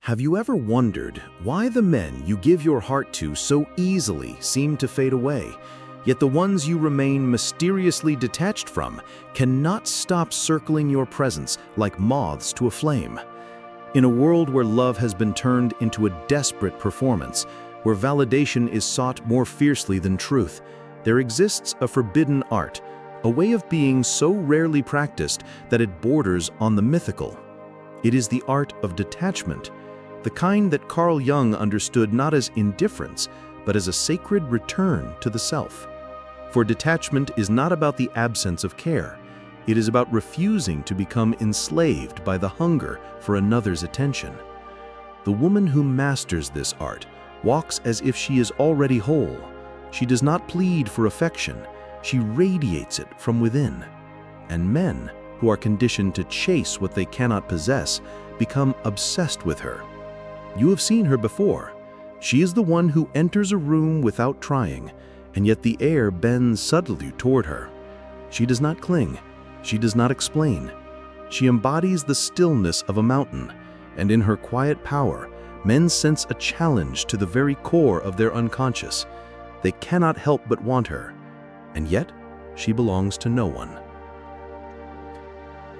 Have you ever wondered why the men you give your heart to so easily seem to fade away, yet the ones you remain mysteriously detached from cannot stop circling your presence like moths to a flame? In a world where love has been turned into a desperate performance, where validation is sought more fiercely than truth, there exists a forbidden art, a way of being so rarely practiced that it borders on the mythical. It is the art of detachment, the kind that Carl Jung understood not as indifference, but as a sacred return to the self. For detachment is not about the absence of care. It is about refusing to become enslaved by the hunger for another's attention. The woman who masters this art walks as if she is already whole. She does not plead for affection. She radiates it from within. And men, who are conditioned to chase what they cannot possess, become obsessed with her. You have seen her before. She is the one who enters a room without trying, and yet the air bends subtly toward her. She does not cling. She does not explain. She embodies the stillness of a mountain, and in her quiet power, men sense a challenge to the very core of their unconscious. They cannot help but want her, and yet she belongs to no one.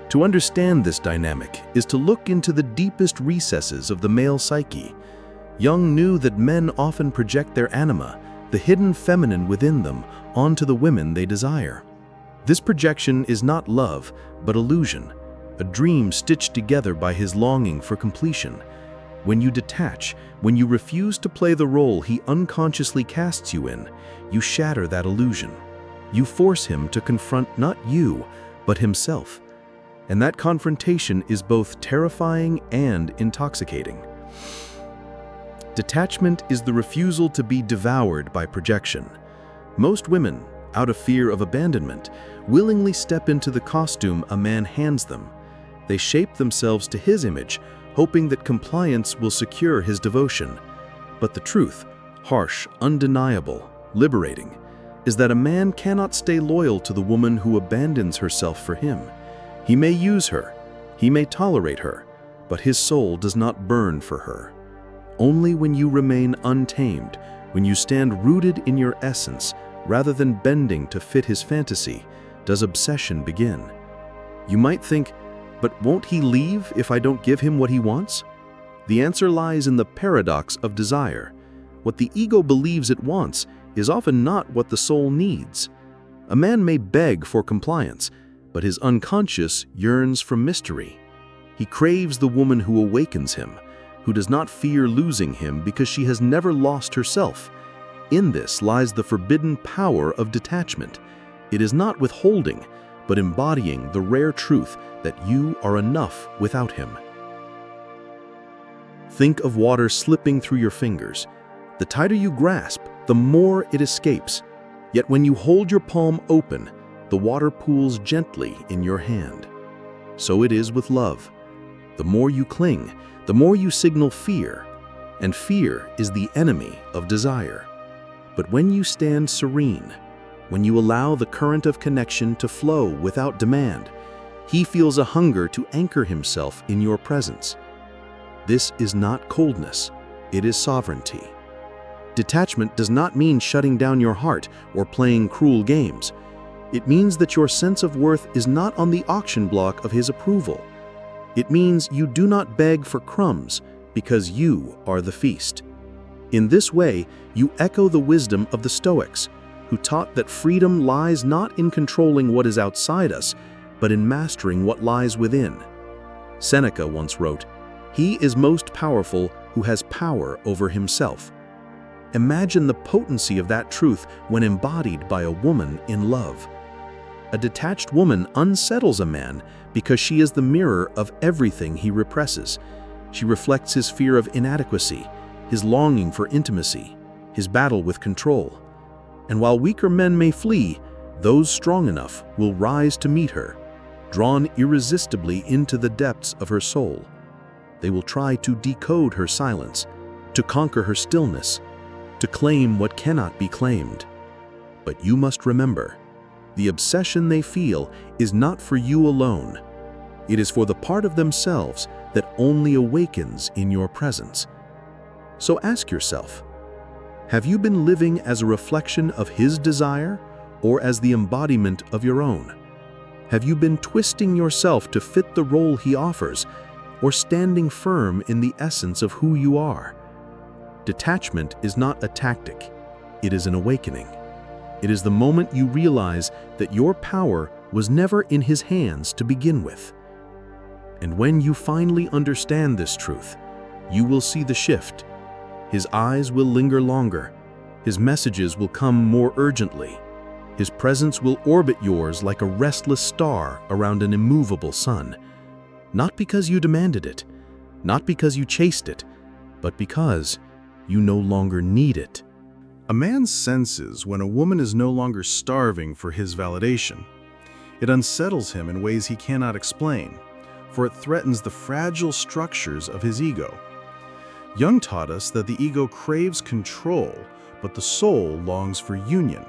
To understand this dynamic is to look into the deepest recesses of the male psyche. Jung knew that men often project their anima, the hidden feminine within them, onto the women they desire. This projection is not love, but illusion, a dream stitched together by his longing for completion. When you detach, when you refuse to play the role he unconsciously casts you in, you shatter that illusion. You force him to confront not you, but himself. And that confrontation is both terrifying and intoxicating. Detachment is the refusal to be devoured by projection. Most women, out of fear of abandonment, willingly step into the costume a man hands them. They shape themselves to his image, hoping that compliance will secure his devotion. But the truth, harsh, undeniable, liberating, is that a man cannot stay loyal to the woman who abandons herself for him. He may use her, he may tolerate her, but his soul does not burn for her. Only when you remain untamed, when you stand rooted in your essence, rather than bending to fit his fantasy, does obsession begin. You might think, but won't he leave if I don't give him what he wants? The answer lies in the paradox of desire. What the ego believes it wants is often not what the soul needs. A man may beg for compliance, but his unconscious yearns for mystery. He craves the woman who awakens him, who does not fear losing him because she has never lost herself. In this lies the forbidden power of detachment. It is not withholding, but embodying the rare truth that you are enough without him. Think of water slipping through your fingers. The tighter you grasp, the more it escapes. Yet when you hold your palm open, the water pools gently in your hand. So it is with love. The more you cling, the more you signal fear, and fear is the enemy of desire. But when you stand serene, when you allow the current of connection to flow without demand, he feels a hunger to anchor himself in your presence. This is not coldness, it is sovereignty. Detachment does not mean shutting down your heart or playing cruel games. It means that your sense of worth is not on the auction block of his approval. It means you do not beg for crumbs because you are the feast. In this way, you echo the wisdom of the Stoics, who taught that freedom lies not in controlling what is outside us, but in mastering what lies within. Seneca once wrote, "He is most powerful who has power over himself." Imagine the potency of that truth when embodied by a woman in love. A detached woman unsettles a man because she is the mirror of everything he represses. She reflects his fear of inadequacy, his longing for intimacy, his battle with control. And while weaker men may flee, those strong enough will rise to meet her, drawn irresistibly into the depths of her soul. They will try to decode her silence, to conquer her stillness, to claim what cannot be claimed. But you must remember, the obsession they feel is not for you alone. It is for the part of themselves that only awakens in your presence. So ask yourself, have you been living as a reflection of his desire or as the embodiment of your own? Have you been twisting yourself to fit the role he offers, or standing firm in the essence of who you are? Detachment is not a tactic, it is an awakening. It is the moment you realize that your power was never in his hands to begin with. And when you finally understand this truth, you will see the shift. His eyes will linger longer. His messages will come more urgently. His presence will orbit yours like a restless star around an immovable sun. Not because you demanded it, not because you chased it, but because you no longer need it. A man senses when a woman is no longer starving for his validation. It unsettles him in ways he cannot explain, for it threatens the fragile structures of his ego. Jung taught us that the ego craves control, but the soul longs for union.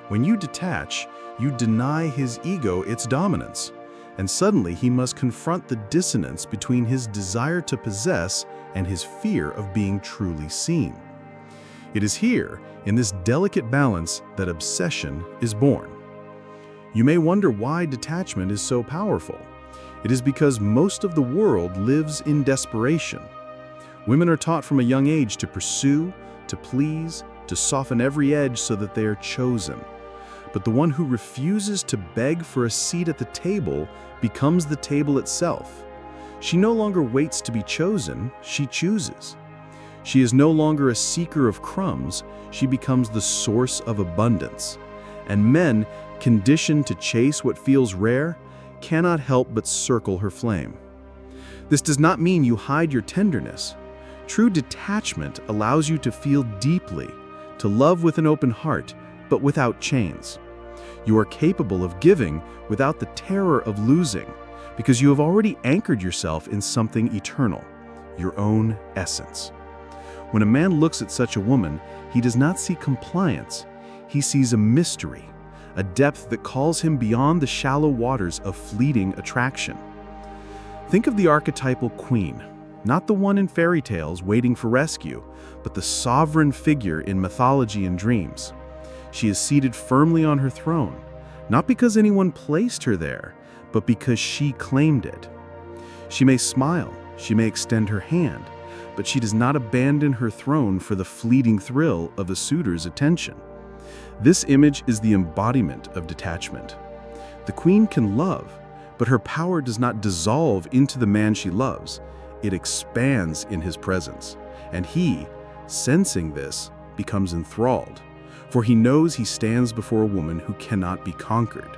When you detach, you deny his ego its dominance, and suddenly he must confront the dissonance between his desire to possess and his fear of being truly seen. It is here, in this delicate balance, that obsession is born. You may wonder why detachment is so powerful. It is because most of the world lives in desperation. Women are taught from a young age to pursue, to please, to soften every edge so that they are chosen. But the one who refuses to beg for a seat at the table becomes the table itself. She no longer waits to be chosen, she chooses. She is no longer a seeker of crumbs, she becomes the source of abundance. And men, conditioned to chase what feels rare, cannot help but circle her flame. This does not mean you hide your tenderness. True detachment allows you to feel deeply, to love with an open heart, but without chains. You are capable of giving without the terror of losing, because you have already anchored yourself in something eternal, your own essence. When a man looks at such a woman, he does not see compliance. He sees a mystery, a depth that calls him beyond the shallow waters of fleeting attraction. Think of the archetypal queen, not the one in fairy tales waiting for rescue, but the sovereign figure in mythology and dreams. She is seated firmly on her throne, not because anyone placed her there, but because she claimed it. She may smile, she may extend her hand, but she does not abandon her throne for the fleeting thrill of a suitor's attention. This image is the embodiment of detachment. The queen can love, but her power does not dissolve into the man she loves. It expands in his presence, and he, sensing this, becomes enthralled, for he knows he stands before a woman who cannot be conquered.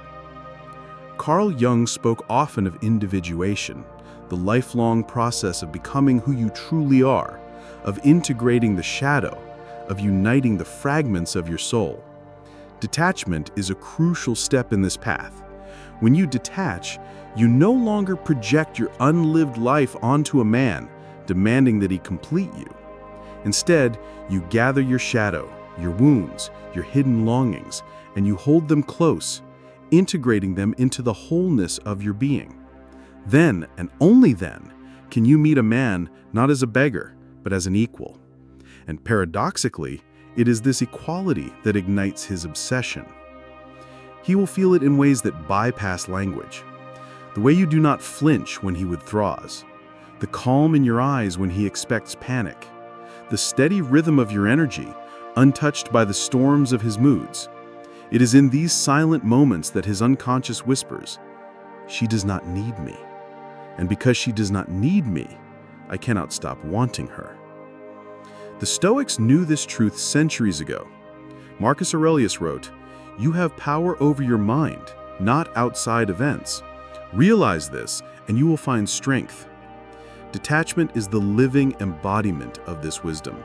Carl Jung spoke often of individuation, the lifelong process of becoming who you truly are, of integrating the shadow, of uniting the fragments of your soul. Detachment is a crucial step in this path. When you detach, you no longer project your unlived life onto a man, demanding that he complete you. Instead, you gather your shadow, your wounds, your hidden longings, and you hold them close, integrating them into the wholeness of your being. Then, and only then, can you meet a man not as a beggar, but as an equal. And paradoxically, it is this equality that ignites his obsession. He will feel it in ways that bypass language. The way you do not flinch when he withdraws, the calm in your eyes when he expects panic, the steady rhythm of your energy, untouched by the storms of his moods. It is in these silent moments that his unconscious whispers, "She does not need me. And because she does not need me, I cannot stop wanting her." The Stoics knew this truth centuries ago. Marcus Aurelius wrote, "You have power over your mind, not outside events. Realize this, and you will find strength." Detachment is the living embodiment of this wisdom.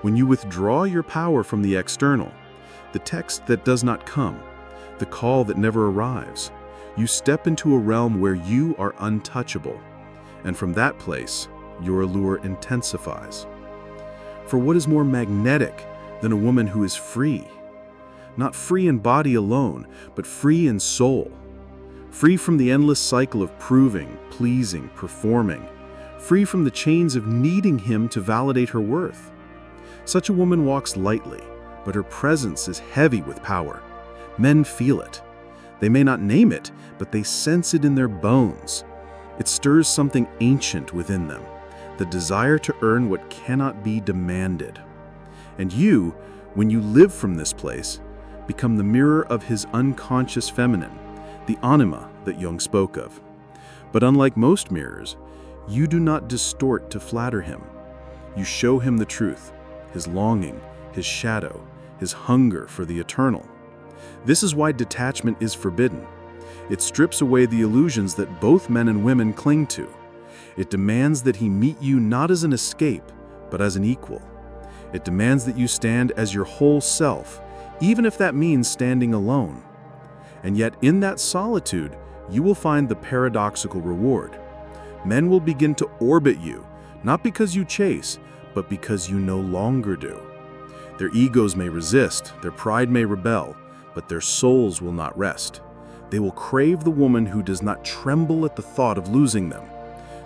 When you withdraw your power from the external, the text that does not come, the call that never arrives, you step into a realm where you are untouchable, and from that place, your allure intensifies. For what is more magnetic than a woman who is free? Not free in body alone, but free in soul. Free from the endless cycle of proving, pleasing, performing. free from the chains of needing him to validate her worth. Such a woman walks lightly, but her presence is heavy with power. Men feel it. They may not name it, but they sense it in their bones. It stirs something ancient within them, the desire to earn what cannot be demanded. And you, when you live from this place, become the mirror of his unconscious feminine, the anima that Jung spoke of. But unlike most mirrors, you do not distort to flatter him. You show him the truth, his longing, his shadow, his hunger for the eternal. This is why detachment is forbidden. It strips away the illusions that both men and women cling to. It demands that he meet you not as an escape, but as an equal. It demands that you stand as your whole self, even if that means standing alone. And yet in that solitude, you will find the paradoxical reward. Men will begin to orbit you, not because you chase, but because you no longer do. Their egos may resist, their pride may rebel, but their souls will not rest. They will crave the woman who does not tremble at the thought of losing them.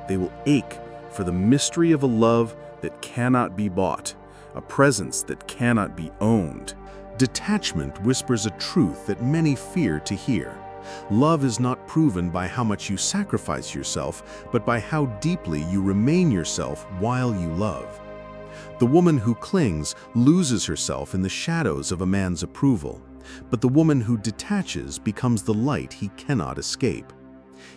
They will ache for the mystery of a love that cannot be bought, a presence that cannot be owned. Detachment whispers a truth that many fear to hear. Love is not proven by how much you sacrifice yourself, but by how deeply you remain yourself while you love. The woman who clings loses herself in the shadows of a man's approval, but the woman who detaches becomes the light he cannot escape.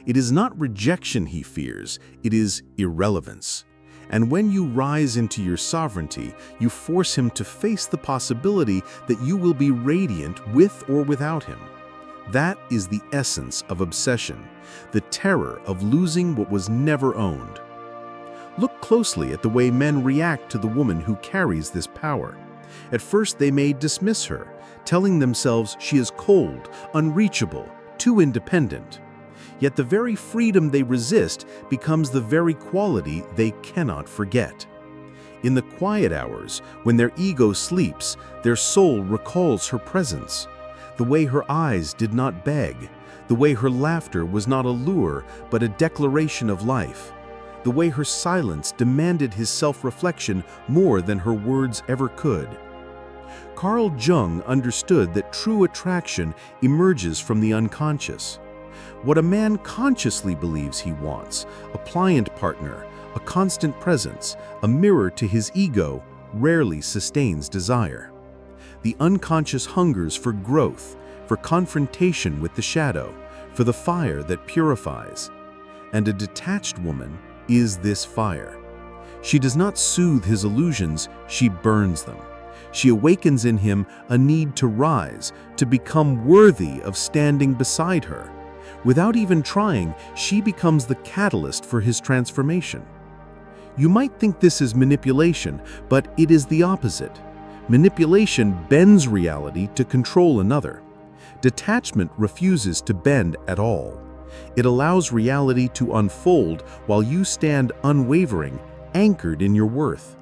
It is not rejection he fears, it is irrelevance. And when you rise into your sovereignty, you force him to face the possibility that you will be radiant with or without him. That is the essence of obsession, the terror of losing what was never owned. Look closely at the way men react to the woman who carries this power. At first they may dismiss her, telling themselves she is cold, unreachable, too independent. Yet the very freedom they resist becomes the very quality they cannot forget. In the quiet hours, when their ego sleeps, their soul recalls her presence. The way her eyes did not beg, the way her laughter was not a lure but a declaration of life, the way her silence demanded his self-reflection more than her words ever could. Carl Jung understood that true attraction emerges from the unconscious. What a man consciously believes he wants, a pliant partner, a constant presence, a mirror to his ego, rarely sustains desire. The unconscious hungers for growth, for confrontation with the shadow, for the fire that purifies. And a detached woman is this fire. She does not soothe his illusions, she burns them. She awakens in him a need to rise, to become worthy of standing beside her. Without even trying, she becomes the catalyst for his transformation. You might think this is manipulation, but it is the opposite. Manipulation bends reality to control another. Detachment refuses to bend at all. It allows reality to unfold while you stand unwavering, anchored in your worth.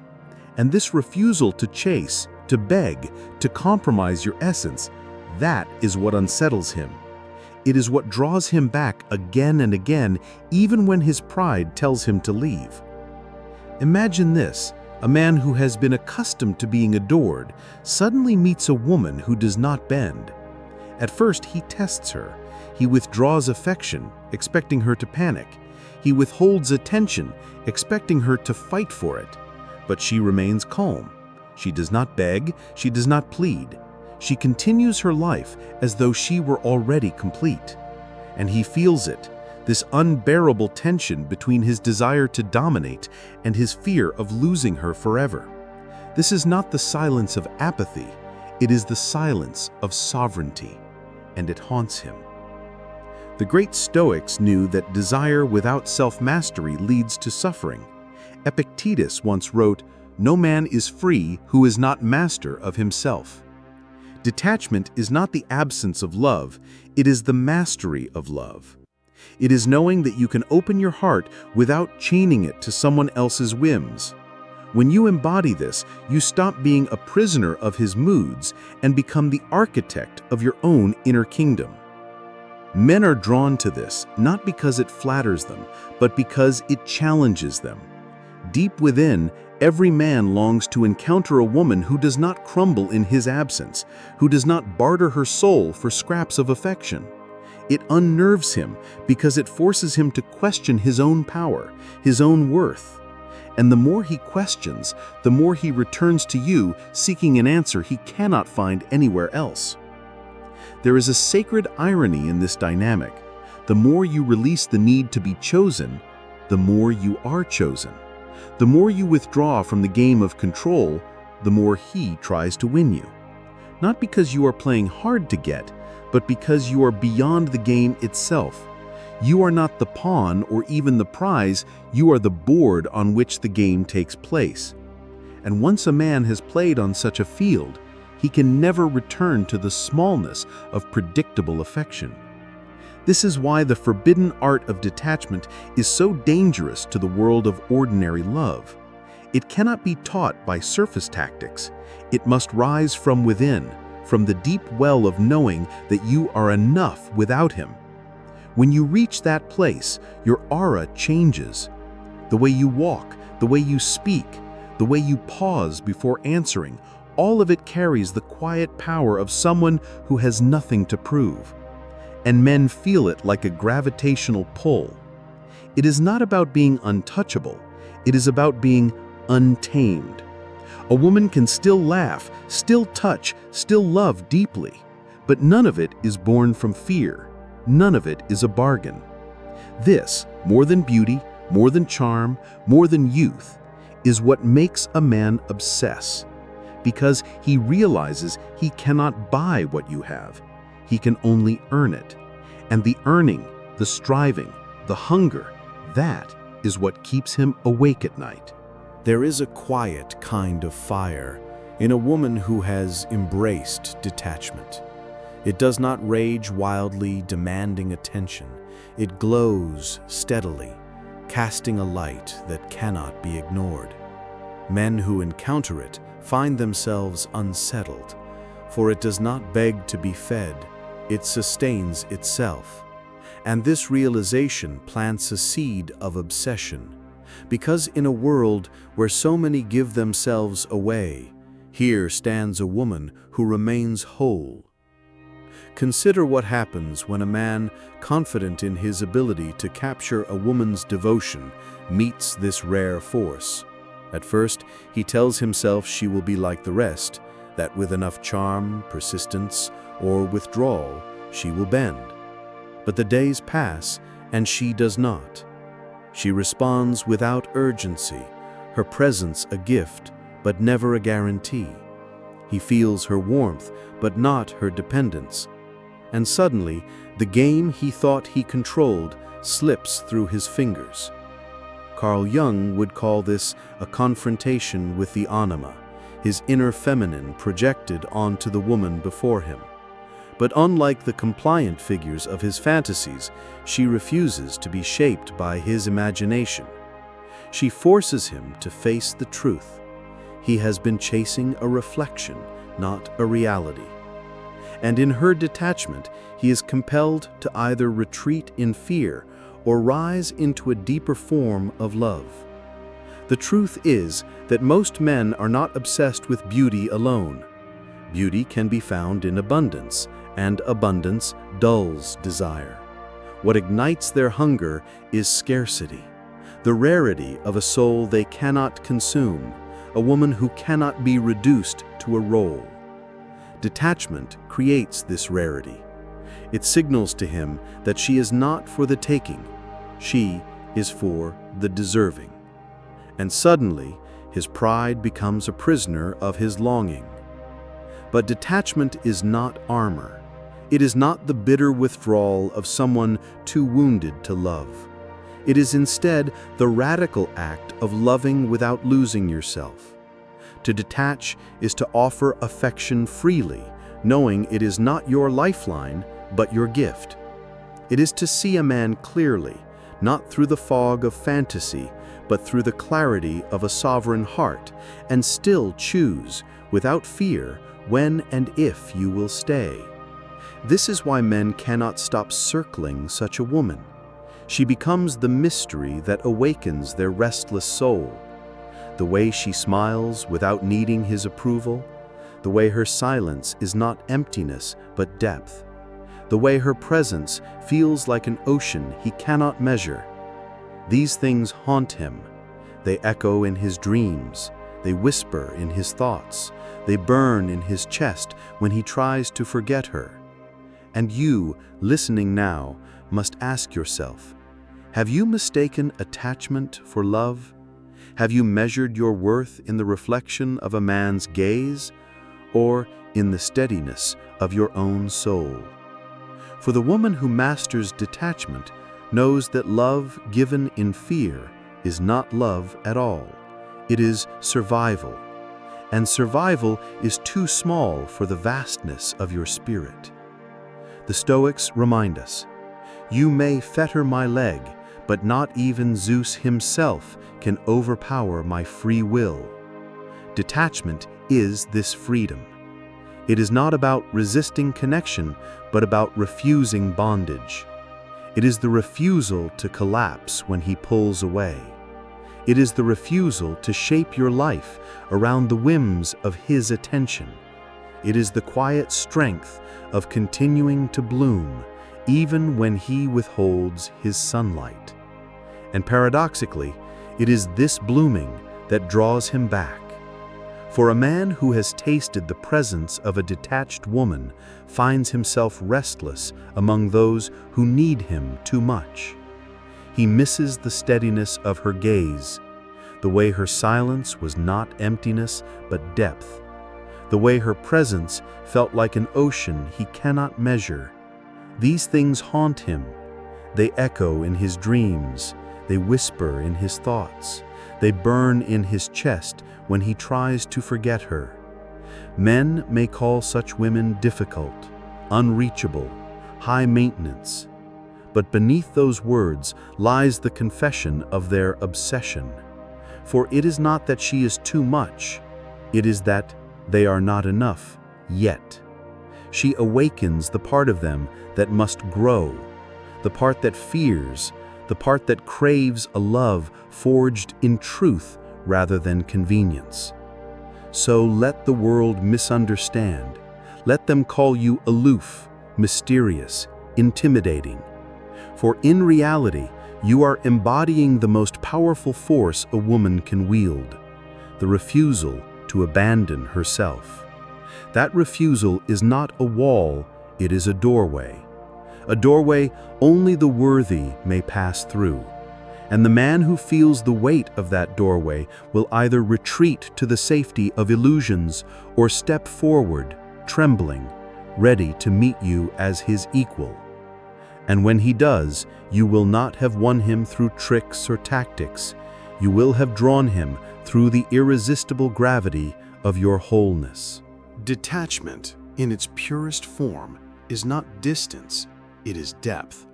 And this refusal to chase, to beg, to compromise your essence, that is what unsettles him. It is what draws him back again and again, even when his pride tells him to leave. Imagine this. A man who has been accustomed to being adored suddenly meets a woman who does not bend. At first, he tests her. He withdraws affection, expecting her to panic. He withholds attention, expecting her to fight for it. But she remains calm. She does not beg, she does not plead. She continues her life as though she were already complete. And he feels it, this unbearable tension between his desire to dominate and his fear of losing her forever. This is not the silence of apathy, it is the silence of sovereignty, and it haunts him. The great Stoics knew that desire without self-mastery leads to suffering. Epictetus once wrote, "No man is free who is not master of himself." Detachment is not the absence of love, it is the mastery of love. It is knowing that you can open your heart without chaining it to someone else's whims. When you embody this, you stop being a prisoner of his moods and become the architect of your own inner kingdom. Men are drawn to this, not because it flatters them, but because it challenges them. Deep within, every man longs to encounter a woman who does not crumble in his absence, who does not barter her soul for scraps of affection. It unnerves him because it forces him to question his own power, his own worth. And the more he questions, the more he returns to you, seeking an answer he cannot find anywhere else. There is a sacred irony in this dynamic. The more you release the need to be chosen, the more you are chosen. The more you withdraw from the game of control, the more he tries to win you. Not because you are playing hard to get, but because you are beyond the game itself. You are not the pawn or even the prize, you are the board on which the game takes place. And once a man has played on such a field, he can never return to the smallness of predictable affection. This is why the forbidden art of detachment is so dangerous to the world of ordinary love. It cannot be taught by surface tactics. It must rise from within, from the deep well of knowing that you are enough without him. When you reach that place, your aura changes. The way you walk, the way you speak, the way you pause before answering, all of it carries the quiet power of someone who has nothing to prove. And men feel it like a gravitational pull. It is not about being untouchable, it is about being untamed. A woman can still laugh, still touch, still love deeply, but none of it is born from fear. None of it is a bargain. This, more than beauty, more than charm, more than youth, is what makes a man obsess. Because he realizes he cannot buy what you have. He can only earn it. And the earning, the striving, the hunger, that is what keeps him awake at night. There is a quiet kind of fire in a woman who has embraced detachment. It does not rage wildly, demanding attention. It glows steadily, casting a light that cannot be ignored. Men who encounter it find themselves unsettled, for it does not beg to be fed, it sustains itself. And this realization plants a seed of obsession, because in a world where so many give themselves away, here stands a woman who remains whole. Consider what happens when a man, confident in his ability to capture a woman's devotion, meets this rare force. At first, he tells himself she will be like the rest, that with enough charm, persistence, or withdrawal, she will bend. But the days pass, and she does not. She responds without urgency, her presence a gift, but never a guarantee. He feels her warmth, but not her dependence. And suddenly, the game he thought he controlled slips through his fingers. Carl Jung would call this a confrontation with the anima, his inner feminine projected onto the woman before him. But unlike the compliant figures of his fantasies, she refuses to be shaped by his imagination. She forces him to face the truth. He has been chasing a reflection, not a reality. And in her detachment, he is compelled to either retreat in fear or rise into a deeper form of love. The truth is that most men are not obsessed with beauty alone. Beauty can be found in abundance, and abundance dulls desire. What ignites their hunger is scarcity, the rarity of a soul they cannot consume, a woman who cannot be reduced to a role. Detachment creates this rarity. It signals to him that she is not for the taking, she is for the deserving. And suddenly, his pride becomes a prisoner of his longing. But detachment is not armor. It is not the bitter withdrawal of someone too wounded to love. It is instead the radical act of loving without losing yourself. To detach is to offer affection freely, knowing it is not your lifeline, but your gift. It is to see a man clearly, not through the fog of fantasy, but through the clarity of a sovereign heart, and still choose, without fear, when and if you will stay. This is why men cannot stop circling such a woman. She becomes the mystery that awakens their restless soul. the way she smiles without needing his approval, the way her silence is not emptiness but depth, the way her presence feels like an ocean he cannot measure. These things haunt him. They echo in his dreams, they whisper in his thoughts, they burn in his chest when he tries to forget her. And you, listening now, must ask yourself, have you mistaken attachment for love? Have you measured your worth in the reflection of a man's gaze, or in the steadiness of your own soul? For the woman who masters detachment knows that love given in fear is not love at all. It is survival. And survival is too small for the vastness of your spirit. The Stoics remind us, "You may fetter my leg, but not even Zeus himself can overpower my free will." Detachment is this freedom. It is not about resisting connection, but about refusing bondage. It is the refusal to collapse when he pulls away. It is the refusal to shape your life around the whims of his attention. It is the quiet strength of continuing to bloom, even when he withholds his sunlight. And paradoxically, it is this blooming that draws him back. For a man who has tasted the presence of a detached woman finds himself restless among those who need him too much. He misses the steadiness of her gaze, the way her silence was not emptiness but depth, the way her presence felt like an ocean he cannot measure. These things haunt him. They echo in his dreams, they whisper in his thoughts, they burn in his chest when he tries to forget her. Men may call such women difficult, unreachable, high maintenance. But beneath those words lies the confession of their obsession. For it is not that she is too much, it is that they are not enough yet. She awakens the part of them that must grow, the part that fears, the part that craves a love forged in truth rather than convenience. So let the world misunderstand. Let them call you aloof, mysterious, intimidating. For in reality, you are embodying the most powerful force a woman can wield, the refusal to abandon herself. That refusal is not a wall, it is a doorway. A doorway only the worthy may pass through. And the man who feels the weight of that doorway will either retreat to the safety of illusions or step forward, trembling, ready to meet you as his equal. And when he does, you will not have won him through tricks or tactics. You will have drawn him through the irresistible gravity of your wholeness. Detachment, in its purest form, is not distance, it is depth.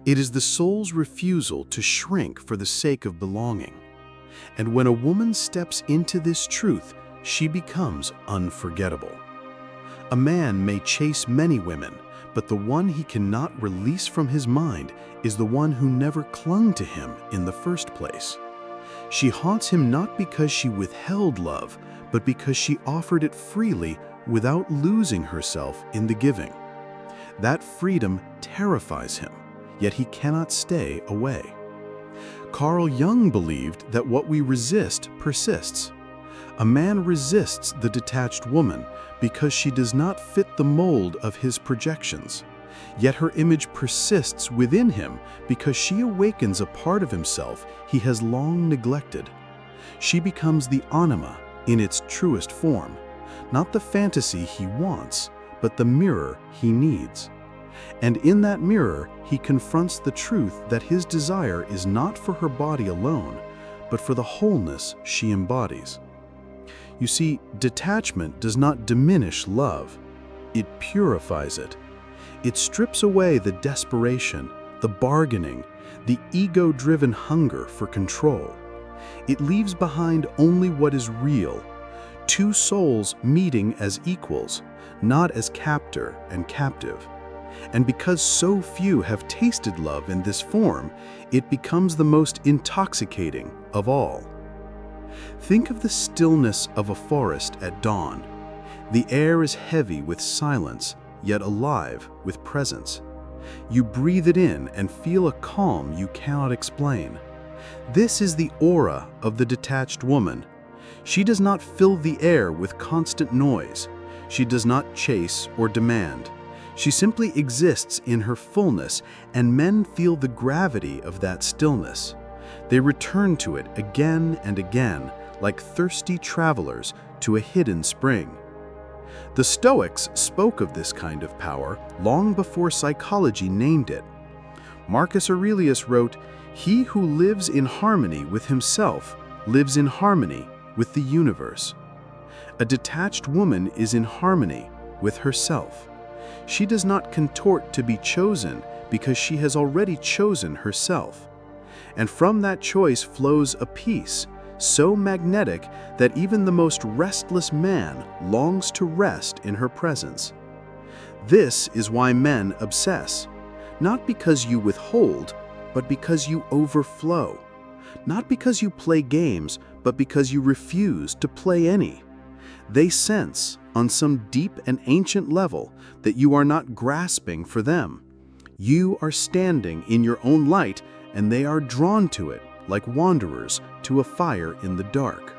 It is the soul's refusal to shrink for the sake of belonging. And when a woman steps into this truth, she becomes unforgettable. A man may chase many women, but the one he cannot release from his mind is the one who never clung to him in the first place. She haunts him not because she withheld love, but because she offered it freely without losing herself in the giving. That freedom terrifies him, yet he cannot stay away. Carl Jung believed that what we resist persists. A man resists the detached woman because she does not fit the mold of his projections. Yet her image persists within him because she awakens a part of himself he has long neglected. She becomes the anima in its truest form, not the fantasy he wants, but the mirror he needs. And in that mirror, he confronts the truth that his desire is not for her body alone, but for the wholeness she embodies. You see, detachment does not diminish love. It purifies it. It strips away the desperation, the bargaining, the ego-driven hunger for control. It leaves behind only what is real, two souls meeting as equals, not as captor and captive. And because so few have tasted love in this form, it becomes the most intoxicating of all. Think of the stillness of a forest at dawn. The air is heavy with silence, yet alive with presence. You breathe it in and feel a calm you cannot explain. This is the aura of the detached woman. She does not fill the air with constant noise. She does not chase or demand. She simply exists in her fullness, and men feel the gravity of that stillness. They return to it again and again, like thirsty travelers to a hidden spring. The Stoics spoke of this kind of power long before psychology named it. Marcus Aurelius wrote, "He who lives in harmony with himself lives in harmony with the universe." A detached woman is in harmony with herself. She does not contort to be chosen because she has already chosen herself. And from that choice flows a peace so magnetic that even the most restless man longs to rest in her presence. This is why men obsess, not because you withhold, but because you overflow. Not because you play games, but because you refuse to play any. They sense, on some deep and ancient level, that you are not grasping for them. You are standing in your own light, and they are drawn to it, like wanderers to a fire in the dark.